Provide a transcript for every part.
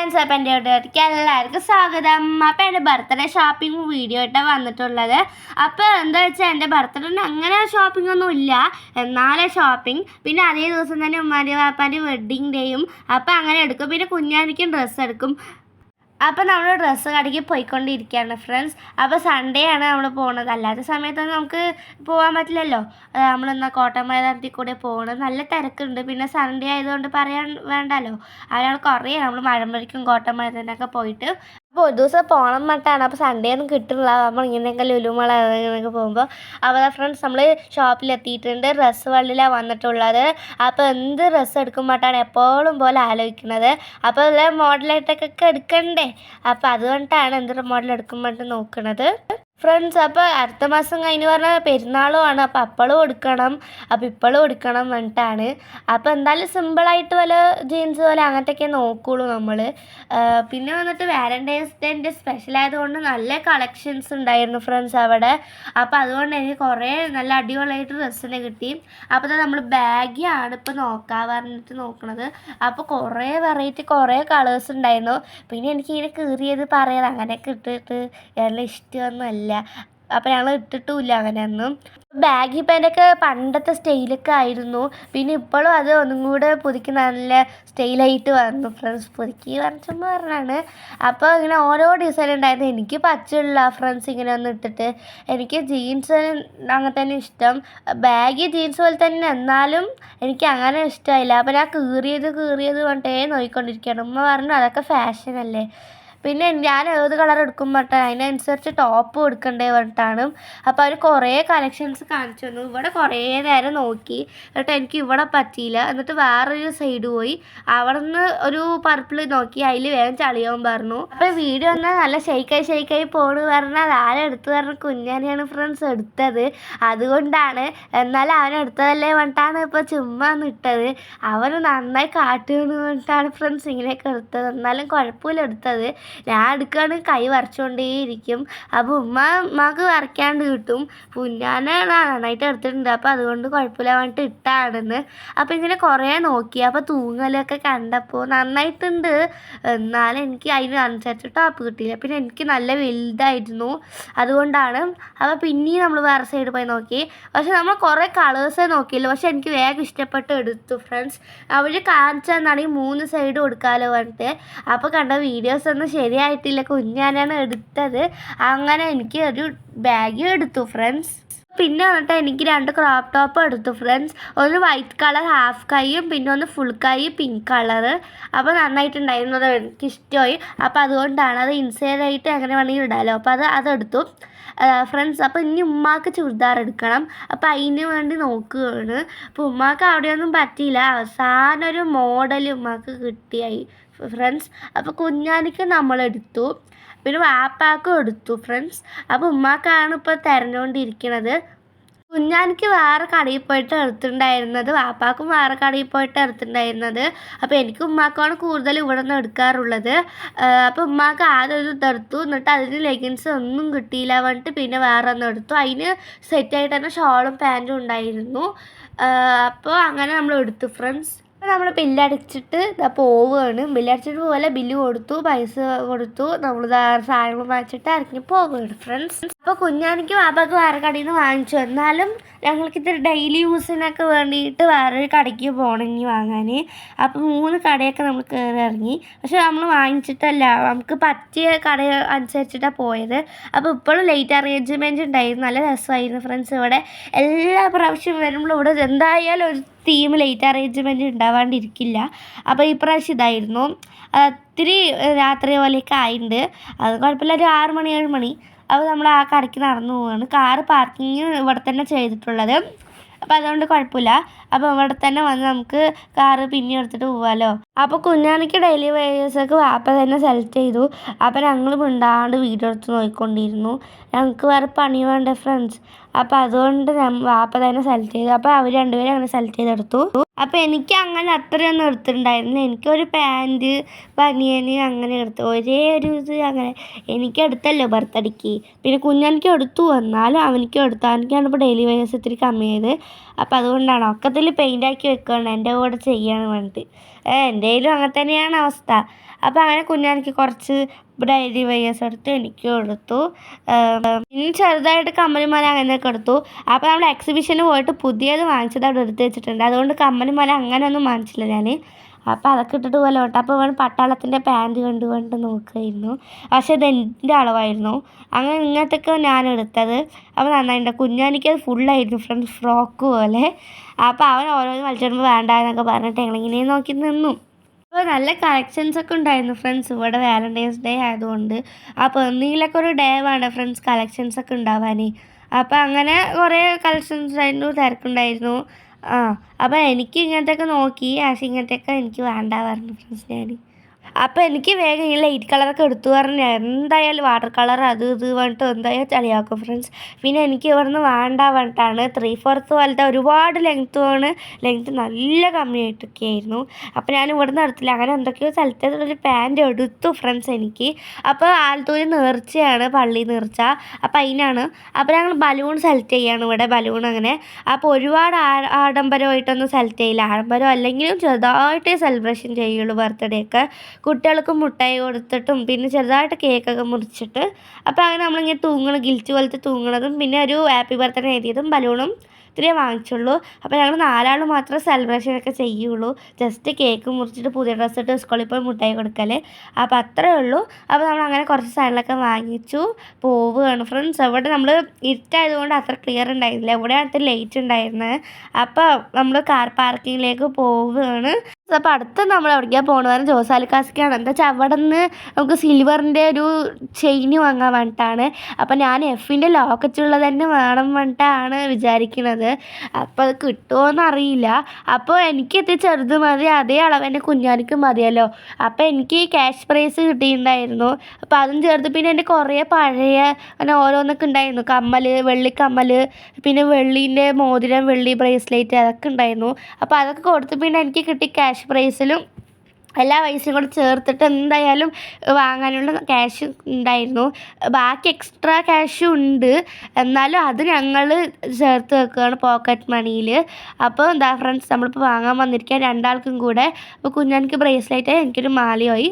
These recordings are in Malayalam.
ഫ്രണ്ട്സ്, അപ്പം എൻ്റെ വീട്ടിലേക്ക് എല്ലാവർക്കും സ്വാഗതം. അപ്പം എൻ്റെ ബർത്ത്ഡേ ഷോപ്പിംഗ് വീഡിയോ ആയിട്ടാണ് വന്നിട്ടുള്ളത്. അപ്പോൾ എന്താ വെച്ചാൽ എൻ്റെ ബർത്ത്ഡേന് അങ്ങനെ ഷോപ്പിംഗ് ഒന്നും ഇല്ല, എന്നാലും ഷോപ്പിംഗ്. പിന്നെ അതേ ദിവസം തന്നെ ഉമ്മാൻ്റെ വാപ്പാൻ്റെ വെഡ്ഡിങ് ഡേയും അപ്പം അങ്ങനെ എടുക്കും. പിന്നെ കുഞ്ഞാനിക്കും ഡ്രസ്സ് എടുക്കും. അപ്പോൾ നമ്മൾ ഡ്രസ്സ് കടയ്ക്ക് പോയിക്കൊണ്ടിരിക്കുകയാണ് ഫ്രണ്ട്സ്. അപ്പോൾ സൺഡേ ആണ് നമ്മൾ പോകുന്നത്, അല്ലാത്ത സമയത്തൊന്നും നമുക്ക് പോകാൻ പറ്റില്ലല്ലോ. നമ്മളെന്നാൽ കോട്ടയം മൈതാനത്തിൽ കൂടെ പോകണം, നല്ല തിരക്കുണ്ട്. പിന്നെ സൺഡേ ആയതുകൊണ്ട് പറയാൻ വേണ്ടല്ലോ, അയാൾ കുറേ നമ്മൾ മഴമ്പഴക്കും കോട്ടയം മൈതാനൊക്കെ പോയിട്ട്. അപ്പോൾ ഒരു ദിവസം പോകണം മട്ടാണ്. അപ്പോൾ സൺഡേ ഒന്നും കിട്ടില്ല. നമ്മൾ ഇങ്ങനെയൊക്കെ ലുലുമള ഇങ്ങനെയൊക്കെ പോകുമ്പോൾ. അപ്പോൾ ഫ്രണ്ട്സ്, നമ്മൾ ഷോപ്പിലെത്തിയിട്ടുണ്ട്. ഡ്രസ്സ് വള്ളിയിലാണ് വന്നിട്ടുള്ളത്. അപ്പോൾ എന്ത് ഡ്രസ്സ് എടുക്കുമ്പോഴാണ് എപ്പോഴും പോലെ ആലോചിക്കുന്നത്. അപ്പോൾ ഉള്ള മോഡലായിട്ടൊക്കെ എടുക്കണ്ടേ. അപ്പോൾ അതുകൊണ്ടാണ് എന്തൊരു മോഡൽ എടുക്കുമ്പോഴാണ് നോക്കുന്നത് ഫ്രണ്ട്സ്. അപ്പോൾ അടുത്ത മാസം കഴിഞ്ഞ് പറഞ്ഞാൽ പെരുന്നാളുമാണ്. അപ്പോൾ അപ്പോഴും എടുക്കണം, അപ്പോൾ ഇപ്പോഴും എടുക്കണം എന്നിട്ടാണ്. അപ്പോൾ എന്തായാലും സിമ്പിളായിട്ട് വല്ല ജീൻസ് പോലെ അങ്ങനത്തെയൊക്കെ നോക്കുകയുള്ളൂ നമ്മൾ. പിന്നെ വന്നിട്ട് വാലൻറ്റൈൻസ് ഡേൻ്റെ സ്പെഷ്യൽ ആയതുകൊണ്ട് നല്ല കളക്ഷൻസ് ഉണ്ടായിരുന്നു ഫ്രണ്ട്സ് അവിടെ. അപ്പോൾ അതുകൊണ്ട് എനിക്ക് കുറേ നല്ല അടിപൊളിയായിട്ട് ഡ്രസ്സിനെ കിട്ടി. അപ്പോൾ നമ്മൾ ബാഗിയാണ് ഇപ്പോൾ നോക്കാൻ പറഞ്ഞിട്ട് നോക്കണത്. അപ്പോൾ കുറേ വെറൈറ്റി കുറേ കളേഴ്സ് ഉണ്ടായിരുന്നു. പിന്നെ എനിക്കിങ്ങനെ കീറിയത് പറയാം, അങ്ങനെയൊക്കെ ഇട്ടിട്ട് എല്ലാം ഇഷ്ടമൊന്നുമല്ല. അപ്പോൾ ഞങ്ങൾ ഇട്ടിട്ടുമില്ല അങ്ങനെയൊന്നും. ബാഗി പാൻ്റൊക്കെ പണ്ടത്തെ സ്റ്റൈലൊക്കെ ആയിരുന്നു. പിന്നെ ഇപ്പോഴും അത് ഒന്നും കൂടെ പുതുക്കി നല്ല സ്റ്റൈലായിട്ട് വന്നു ഫ്രണ്ട്സ്. പുതുക്കി വരച്ചെന്ന് പറഞ്ഞാണ്. അപ്പോൾ ഇങ്ങനെ ഓരോ ഡിസൈൻ ഉണ്ടായിരുന്നു. എനിക്ക് പറ്റുള്ള ഫ്രണ്ട്സ് ഇങ്ങനെ ഒന്ന് ഇട്ടിട്ട്. എനിക്ക് ജീൻസ് അങ്ങനെ തന്നെ ഇഷ്ടം, ബാഗി ജീൻസ് പോലെ തന്നെ, എന്നാലും എനിക്ക് അങ്ങനെ ഇഷ്ടമായില്ല. അപ്പോൾ ഞാൻ കീറിയത് പറഞ്ഞിട്ടേ നോക്കിക്കൊണ്ടിരിക്കുകയാണ്. ഉമ്മ പറഞ്ഞു അതൊക്കെ ഫാഷനല്ലേ. പിന്നെ ഞാൻ ഏത് കളർ എടുക്കുമ്പോഴാണ് അതിനനുസരിച്ച് ടോപ്പ് എടുക്കണ്ടേ പറഞ്ഞിട്ടാണ്. അപ്പോൾ അവർ കുറേ കളക്ഷൻസ് കാണിച്ചു തന്നു. ഇവിടെ കുറേ നേരം നോക്കി, എന്നിട്ട് എനിക്ക് ഇവിടെ പറ്റിയില്ല. എന്നിട്ട് വേറൊരു സൈഡ് പോയി, അവിടെ നിന്ന് ഒരു പർപ്പിൾ നോക്കി, അതിൽ വേഗം ചളിയാവും പറഞ്ഞു. അപ്പോൾ വീഡിയോ വന്നാൽ നല്ല ഷെയ്ക്കായി പോണ് പറഞ്ഞാൽ അത് ആരും എടുത്തു പറഞ്ഞ കുഞ്ഞാനെയാണ് ഫ്രണ്ട്സ് എടുത്തത്. അതുകൊണ്ടാണ്. എന്നാലും അവൻ എടുത്തതല്ലേ പറഞ്ഞിട്ടാണ് ഇപ്പോൾ ചുമ്മാ ഇട്ടത്. അവന് നന്നായി കാട്ടുകയെന്ന് പറഞ്ഞിട്ടാണ് ഫ്രണ്ട്സ് ഇങ്ങനെയൊക്കെ എടുത്തത്. എന്നാലും കുഴപ്പമില്ല എടുത്തത്. ഞാൻ എടുക്കുകയാണെങ്കിൽ കൈ വരച്ചുകൊണ്ടേയിരിക്കും. അപ്പോൾ ഉമ്മക്ക് വരയ്ക്കാണ്ട് കിട്ടും. കുഞ്ഞാനെ നന്നായിട്ട് എടുത്തിട്ടുണ്ട്. അപ്പോൾ അതുകൊണ്ട് കുഴപ്പമില്ല പറഞ്ഞിട്ട് ഇട്ടാണെന്ന്. അപ്പോൾ ഇങ്ങനെ കുറേ നോക്കി. അപ്പോൾ തൂങ്ങലൊക്കെ കണ്ടപ്പോൾ നന്നായിട്ടുണ്ട്, എന്നാലും എനിക്ക് അതിനനുസരിച്ച് ടോപ്പ് കിട്ടിയില്ല. പിന്നെ എനിക്ക് നല്ല വലുതായിരുന്നു, അതുകൊണ്ടാണ്. അപ്പോൾ പിന്നെയും നമ്മൾ വേറെ സൈഡ് പോയി നോക്കി. പക്ഷെ നമ്മൾ കുറേ കളേഴ്സേ നോക്കിയില്ല. പക്ഷെ എനിക്ക് വേഗം ഇഷ്ടപ്പെട്ട് എടുത്തു ഫ്രണ്ട്സ്. അവർ കാണിച്ചെന്നാണെങ്കിൽ 3 സൈഡ് കൊടുക്കാമല്ലോ പറഞ്ഞിട്ട്. അപ്പോൾ കണ്ട വീഡിയോസ് ഒന്നും ശരിയായിട്ടില്ല, കുഞ്ഞാനാണ് എടുത്തത്. അങ്ങനെ എനിക്ക് ഒരു ബാഗ് എടുത്തു ഫ്രണ്ട്സ്. പിന്നെ വന്നിട്ട് എനിക്ക് 2 ക്രോപ്പ് ടോപ്പ് എടുത്തു ഫ്രണ്ട്സ്. ഒന്ന് വൈറ്റ് കളർ ഹാഫ് കൈയും, പിന്നെ ഒന്ന് ഫുൾ കൈ പിങ്ക് കളറ്. അപ്പോൾ നന്നായിട്ടുണ്ടായിരുന്നു, അത് എനിക്കിഷ്ടമായി. അപ്പോൾ അതുകൊണ്ടാണ് അത് ഇൻസൈഡായിട്ട് എങ്ങനെ വേണമെങ്കിൽ ഇടാമല്ലോ. അപ്പോൾ അതെടുത്തു ഫ്രണ്ട്സ്. അപ്പോൾ ഇനി ഉമ്മാക്ക് ചുരിദാർ എടുക്കണം. അപ്പോൾ അതിന് വേണ്ടി നോക്കുകയാണ്. അപ്പോൾ ഉമ്മാക്ക് അവിടെയൊന്നും പറ്റിയില്ല. അവസാനം ഒരു മോഡൽ ഉമ്മാക്ക് കിട്ടിയായി ഫ്രണ്ട്സ്. അപ്പോൾ കുഞ്ഞാനിക്ക് നമ്മളെടുത്തു, പിന്നെ വാപ്പാക്കും എടുത്തു ഫ്രണ്ട്സ്. അപ്പോൾ ഉമ്മാക്കാണ് ഇപ്പോൾ തിരഞ്ഞുകൊണ്ടിരിക്കുന്നത്. കുഞ്ഞാനിക്ക് വേറെ കടയിൽ പോയിട്ട് എടുത്തിട്ടുണ്ടായിരുന്നത്, വാപ്പാക്കും വേറെ കടയിൽ പോയിട്ട് എടുത്തിട്ടുണ്ടായിരുന്നത്. അപ്പോൾ എനിക്ക് ഉമ്മാക്കാണ് കൂടുതൽ ഇവിടെ നിന്ന് എടുക്കാറുള്ളത്. അപ്പോൾ ഉമ്മാക്ക് ആദ്യം ഒരു ഇതെടുത്തു, എന്നിട്ട് അതിന് ലെഗിൻസ് ഒന്നും കിട്ടിയില്ല പറഞ്ഞിട്ട് പിന്നെ വേറെ ഒന്നും എടുത്തു. അതിന് സെറ്റായിട്ട് തന്നെ ഷോളും പാൻറ്റും ഉണ്ടായിരുന്നു. അപ്പോൾ അങ്ങനെ നമ്മൾ എടുത്തു ഫ്രണ്ട്സ്. നമ്മൾ ബില്ലടിച്ചിട്ട് പോവുകയാണ്. ബില്ലടിച്ചിട്ട് പോലെ ബില്ല് കൊടുത്തു, പൈസ കൊടുത്തു, നമ്മൾ സാധനങ്ങൾ വാങ്ങിച്ചിട്ട് ഇറങ്ങി പോവുകയാണ് ഫ്രണ്ട്സ്. അപ്പോൾ കുഞ്ഞാനിക്ക് വാപ്പക്ക് വേറെ കടയിൽ നിന്ന് വാങ്ങിച്ചു. എന്നാലും ഞങ്ങൾക്കിത് ഡെയിലി യൂസിനൊക്കെ വേണ്ടിയിട്ട് വേറൊരു കടയ്ക്ക് പോകണം ഇനി വാങ്ങാൻ. അപ്പോൾ 3 കടയൊക്കെ നമ്മൾ കയറി ഇറങ്ങി. പക്ഷെ നമ്മൾ വാങ്ങിച്ചിട്ടല്ല, നമുക്ക് പറ്റിയ കട അനുസരിച്ചിട്ടാണ് പോയത്. അപ്പോൾ ഇപ്പോഴും ലേറ്റ് അറേഞ്ച്മെൻറ്റ് ഉണ്ടായിരുന്നു, നല്ല രസമായിരുന്നു ഫ്രണ്ട്സ്. ഇവിടെ എല്ലാ പ്രാവശ്യം വരുമ്പോഴും ഇവിടെ എന്തായാലും ഒരു തീം ലേറ്റ് അറേഞ്ച്മെൻറ്റ് ഉണ്ടാവാണ്ടിരിക്കില്ല. അപ്പോൾ ഈ പ്രാവശ്യം ഇതായിരുന്നു. ഒത്തിരി രാത്രി പോലെയൊക്കെ ആയിട്ടുണ്ട്. അത് കുഴപ്പമില്ല, ഒരു 6 മണി 7 മണി. അപ്പോൾ നമ്മൾ ആ കടയ്ക്ക് നടന്നു പോവുകയാണ്. കാറ് പാർക്കിങ് ഇവിടെ തന്നെ ചെയ്തിട്ടുള്ളത്, അപ്പോൾ അതുകൊണ്ട് കുഴപ്പമില്ല. അപ്പോൾ ഇവിടെ തന്നെ വന്ന് നമുക്ക് കാറ് പിന്നെ എടുത്തിട്ട് പോകാമല്ലോ. അപ്പോൾ കുഞ്ഞാനിക്ക് ഡെയിലി വേഴ്സൊക്കെ വാപ്പ തന്നെ സെലക്ട് ചെയ്തു. അപ്പോൾ ഞങ്ങൾ മിണ്ടാണ്ട് വീഡിയോ എടുത്ത് നോക്കിക്കൊണ്ടിരുന്നു. ഞങ്ങൾക്ക് വേറെ പണി വേണ്ടേ ഫ്രണ്ട്സ്. അപ്പോൾ അതുകൊണ്ട് വാപ്പ തന്നെ സെലക്ട് ചെയ്തു. അപ്പോൾ അവർ രണ്ടുപേരും അങ്ങനെ സെലക്ട് ചെയ്തെടുത്തു. അപ്പോൾ എനിക്ക് അങ്ങനെ അത്രയൊന്നും എടുത്തിട്ടുണ്ടായിരുന്നു. എനിക്കൊരു പാൻറ്റ് ബനിയന് അങ്ങനെ എടുത്തു, ഒരേ ഒരു ഇത് അങ്ങനെ എനിക്കെടുത്തല്ലോ ബർത്ത്ഡേക്ക്. പിന്നെ കുഞ്ഞാനിക്ക് എടുത്തു, എന്നാലും അവനിക്കും എടുത്തു. അവനിക്കാണ് ഇപ്പോൾ ഡെയിലി വേഴ്സ് ഇത്തിരി കമ്മിയായത്. അപ്പോൾ അതുകൊണ്ടാണ് ഒക്കത്തിൽ പെയിൻ്റാക്കി വെക്കുകയാണ് എൻ്റെ കൂടെ ചെയ്യാൻ വേണ്ടിയിട്ട്. എൻ്റെ കയ്യിലും അങ്ങനെ തന്നെയാണ് അവസ്ഥ. അപ്പോൾ അങ്ങനെ കുഞ്ഞാനിക്ക് കുറച്ച് ഡയറി വെയേഴ്സ് എടുത്ത് എനിക്കും എടുത്തു. പിന്നെ ചെറുതായിട്ട് കമ്മലിമാല അങ്ങനെയൊക്കെ എടുത്തു. അപ്പോൾ നമ്മൾ എക്സിബിഷന് പോയിട്ട് പുതിയത് വാങ്ങിച്ചത് അവിടെ എടുത്ത് വെച്ചിട്ടുണ്ട്. അതുകൊണ്ട് കമ്മലിമാല അങ്ങനെയൊന്നും വാങ്ങിച്ചില്ല ഞാൻ. അപ്പോൾ അതൊക്കെ ഇട്ടിട്ട് പോലെ ഓട്ടം. അപ്പോൾ അവൻ പട്ടാളത്തിൻ്റെ പാൻറ് കണ്ട് നോക്കുമായിരുന്നു. പക്ഷേ ഇത് എൻ്റെ അളവായിരുന്നു. അങ്ങനെ ഇങ്ങനത്തെയൊക്കെ ഞാൻ എടുത്തത്. അപ്പോൾ നന്നായിട്ടുണ്ട്. കുഞ്ഞാനിക്കത് ഫുള്ളായിരുന്നു ഫ്രണ്ട്സ്, ഫ്രോക്ക് പോലെ. അപ്പോൾ അവൻ ഓരോന്ന് വലിച്ചിടുമ്പോൾ വേണ്ട എന്നൊക്കെ പറഞ്ഞിട്ട് ഞങ്ങളിങ്ങനെ നോക്കി നിന്നു. അപ്പോൾ നല്ല കളക്ഷൻസൊക്കെ ഉണ്ടായിരുന്നു ഫ്രണ്ട്സ്. ഇവിടെ വാലൻറ്റൈൻസ് ഡേ ആയതുകൊണ്ട് അപ്പോൾ എന്തെങ്കിലുമൊക്കെ ഒരു ഡേ വേണം ഫ്രണ്ട്സ് കളക്ഷൻസൊക്കെ ഉണ്ടാവാൻ. അപ്പോൾ അങ്ങനെ കുറേ കളക്ഷൻസ് ആയിരുന്നു, തിരക്കുണ്ടായിരുന്നു. അപ്പോൾ എനിക്ക് ഇങ്ങനത്തെയൊക്കെ നോക്കി, പക്ഷേ ഇങ്ങനത്തെയൊക്കെ എനിക്ക് വേണ്ട പറഞ്ഞു ഫ്രണ്ട്സ് ഞാൻ. അപ്പോൾ എനിക്ക് വേഗം ഈ ലൈറ്റ് കളറൊക്കെ എടുത്തു പറഞ്ഞാൽ എന്തായാലും വാട്ടർ കളർ അത് ഇത് പറഞ്ഞിട്ട് എന്തായാലും ചളിയാക്കും ഫ്രണ്ട്സ്. പിന്നെ എനിക്ക് ഇവിടുന്ന് വേണ്ട പറഞ്ഞിട്ടാണ് 3/4 പോലത്തെ ഒരുപാട് ലെങ്ത്തുമാണ്, ലെങ്ത്ത് നല്ല കമ്മിയായിട്ടൊക്കെ ആയിരുന്നു. അപ്പോൾ ഞാൻ ഇവിടുന്ന് എടുത്തില്ല. അങ്ങനെ എന്തൊക്കെയോ സ്ഥലത്തേക്കൊരു പാൻറ് എടുത്തു ഫ്രണ്ട്സ് എനിക്ക്. അപ്പോൾ ആലത്തൂർ നേർച്ചയാണ്, പള്ളി നേർച്ച. അപ്പോൾ അതിനാണ്. അപ്പോൾ ഞങ്ങൾ ബലൂൺ സെലക്ട് ചെയ്യാണ് ഇവിടെ, ബലൂൺ അങ്ങനെ. അപ്പോൾ ഒരുപാട് ആഡംബരമായിട്ടൊന്നും സെലക്ട് ചെയ്യില്ല. ആഡംബരം അല്ലെങ്കിലും ചെറുതായിട്ടേ സെലിബ്രേഷൻ ചെയ്യുള്ളൂ ബർത്ത്ഡേ ഒക്കെ. കുട്ടികൾക്ക് മുട്ടായി കൊടുത്തിട്ടും പിന്നെ ചെറുതായിട്ട് കേക്കൊക്കെ മുറിച്ചിട്ട്. അപ്പോൾ അങ്ങനെ നമ്മളിങ്ങനെ ഗിൽറ്റ് പോലത്തെ തൂങ്ങണതും പിന്നെ ഒരു ഹാപ്പി ബർത്ത്ഡേ എഴുതിയതും ബലൂണും ഇത്രയേ വാങ്ങിച്ചുള്ളൂ. അപ്പോൾ ഞങ്ങൾ 4 ആൾ മാത്രമേ സെലിബ്രേഷനൊക്കെ ചെയ്യുള്ളൂ. ജസ്റ്റ് കേക്ക് മുറിച്ചിട്ട് പുതിയ ഡ്രസ്സ് ഇട്ട് സ്കൂളിൽ പോയി മുട്ടായി കൊടുക്കൽ. അപ്പോൾ അത്രയേ ഉള്ളൂ. അപ്പോൾ നമ്മൾ അങ്ങനെ കുറച്ച് സാധനങ്ങളൊക്കെ വാങ്ങിച്ചു പോവുകയാണ് ഫ്രണ്ട്സ്. അവിടെ നമ്മൾ ഇരുട്ടായതുകൊണ്ട് അത്ര ക്ലിയർ ഉണ്ടായിരുന്നില്ല. എവിടെയാണ് ലൈറ്റ് ഉണ്ടായിരുന്നത്. അപ്പോൾ നമ്മൾ കാർ പാർക്കിങ്ങിലേക്ക് പോവുകയാണ്. അപ്പോൾ അടുത്ത് നമ്മൾ എവിടേക്കാണ് പോകുന്നത് ജോസാലിക്കാസിക്കാണ്. എന്താ വെച്ചാൽ അവിടെ നിന്ന് നമുക്ക് സിൽവറിൻ്റെ ഒരു ചെയിൻ വാങ്ങാൻ വേണ്ടിയിട്ടാണ്. അപ്പോൾ ഞാൻ എഫിൻ്റെ ലോക്കറ്റുള്ളത് തന്നെ വേണം വേണ്ടിയിട്ടാണ് വിചാരിക്കുന്നത്. അപ്പോൾ അത് കിട്ടുമോയെന്ന് അറിയില്ല. അപ്പോൾ എനിക്ക് ചെറുത് മതി, അതേ അളവ് എൻ്റെ കുഞ്ഞാനിക്കും മതിയല്ലോ. അപ്പോൾ എനിക്ക് ക്യാഷ് പ്രൈസ് കിട്ടിയിട്ടുണ്ടായിരുന്നു. അപ്പോൾ അതും ചേർത്ത് പിന്നെ എൻ്റെ കുറേ പഴയ അങ്ങനെ ഓരോന്നൊക്കെ ഉണ്ടായിരുന്നു. കമ്മൽ, വെള്ളിക്കമ്മൽ, പിന്നെ വെള്ളീൻ്റെ മോതിരം, വെള്ളി ബ്രേസ്ലെറ്റ് അതൊക്കെ ഉണ്ടായിരുന്നു. അപ്പോൾ അതൊക്കെ കൊടുത്ത് പിന്നെ എനിക്ക് കിട്ടി ക്യാഷ് പ്രൈസിലും എല്ലാ പൈസയും കൂടെ ചേർത്തിട്ട് എന്തായാലും വാങ്ങാനുള്ള ക്യാഷ് ഉണ്ടായിരുന്നു. ബാക്കി എക്സ്ട്രാ ക്യാഷും ഉണ്ട്, എന്നാലും അത് ഞങ്ങൾ ചേർത്ത് വെക്കുകയാണ് പോക്കറ്റ് മണിയിൽ. അപ്പോൾ എന്താ ഫ്രണ്ട്സ്, നമ്മളിപ്പോൾ വാങ്ങാൻ വന്നിരിക്കുക 2 ആൾക്കും കൂടെ. അപ്പോൾ കുഞ്ഞാനിക്ക് ബ്രേസ്ലെറ്റ്, എനിക്കൊരു മാലയായി.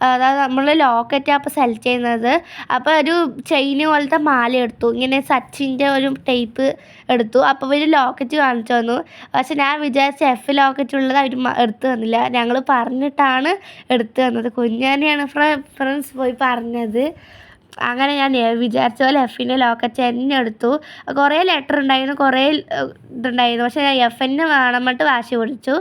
അതായത് നമ്മൾ ലോക്കറ്റ് അപ്പോൾ സെലക്ട് ചെയ്യുന്നത്. അപ്പോൾ ഒരു ചെയിൻ പോലത്തെ മാല എടുത്തു, ഇങ്ങനെ സച്ചിൻ്റെ ഒരു ടൈപ്പ് എടുത്തു. അപ്പോൾ ഒരു ലോക്കറ്റ് കാണിച്ചു തന്നു. പക്ഷെ ഞാൻ വിചാരിച്ച എഫ് ലോക്കറ്റ് ഉള്ളത് അവർ എടുത്തു തന്നില്ല. ഞങ്ങൾ പറഞ്ഞിട്ടാണ് എടുത്തു തന്നത്. കുഞ്ഞാനെയാണ് ഫ്രണ്ട്സ് പോയി പറഞ്ഞത്. അങ്ങനെ ഞാൻ വിചാരിച്ച പോലെ എഫിൻ്റെ ലോക്കറ്റ് തന്നെ എടുത്തു. കുറേ ലെറ്റർ ഉണ്ടായിരുന്നു, കുറേ ഇതുണ്ടായിരുന്നു. പക്ഷേ ഞാൻ എഫിന് വേണം പറഞ്ഞിട്ട് വാശി പിടിച്ചു.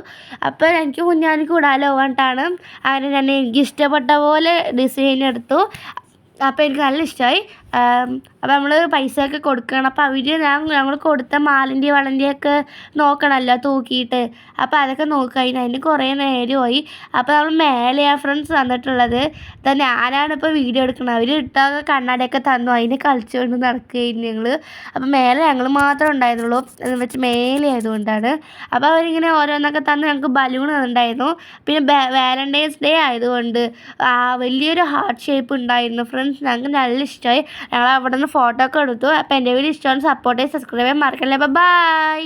അപ്പോൾ എനിക്ക് കുഞ്ഞാനിക്ക് ഇടാലോ പറഞ്ഞിട്ടാണ് അങ്ങനെ ഞാൻ എനിക്ക് ഇഷ്ടപ്പെട്ട പോലെ ഡിസൈൻ എടുത്തു. അപ്പോൾ എനിക്ക് നല്ല ഇഷ്ടമായി. അപ്പോൾ നമ്മൾ പൈസയൊക്കെ കൊടുക്കണം. അപ്പോൾ ഞങ്ങൾ കൊടുത്ത മാലിൻ്റെയും വളൻ്റെയൊക്കെ നോക്കണമല്ലോ തൂക്കിയിട്ട്. അപ്പോൾ അതൊക്കെ നോക്കുക. അതിന് കുറേ നേരമായി. അപ്പോൾ നമ്മൾ മേലെയാണ് ഫ്രണ്ട്സ് വന്നിട്ടുള്ളത്. ഞാനാണ് ഇപ്പോൾ വീഡിയോ എടുക്കുന്നത്. അവർ ഇട്ടൊക്കെ കണ്ണാടിയൊക്കെ തന്നു, അതിന് കളിച്ചുകൊണ്ട് നടക്കുകയായിരുന്നു ഞങ്ങൾ. അപ്പോൾ മേലെ ഞങ്ങൾ മാത്രമേ ഉണ്ടായിരുന്നുള്ളൂ, എന്ന് വെച്ച് മേലെ ആയതുകൊണ്ടാണ്. അപ്പോൾ അവരിങ്ങനെ ഓരോന്നൊക്കെ തന്ന് ഞങ്ങൾക്ക് ബലൂൺ ഉണ്ടായിരുന്നു. പിന്നെ വാലൻറ്റൈൻസ് ഡേ ആയതുകൊണ്ട് വലിയൊരു ഹാർട്ട് ഷേപ്പ് ഉണ്ടായിരുന്നു ഫ്രണ്ട്സ്. ഞങ്ങൾക്ക് നല്ല ഇഷ്ടമായി. ഞങ്ങൾ അവിടെ നിന്ന് ഫോട്ടോ ഒക്കെ എടുത്തു. അപ്പോൾ എൻ്റെ വീഡിയോ ഇഷ്ടമാണ്, സപ്പോർട്ട് ചെയ്ത് സബ്സ്ക്രൈബ് ചെയ്യാൻ മറക്കല്ലേ. ബൈ.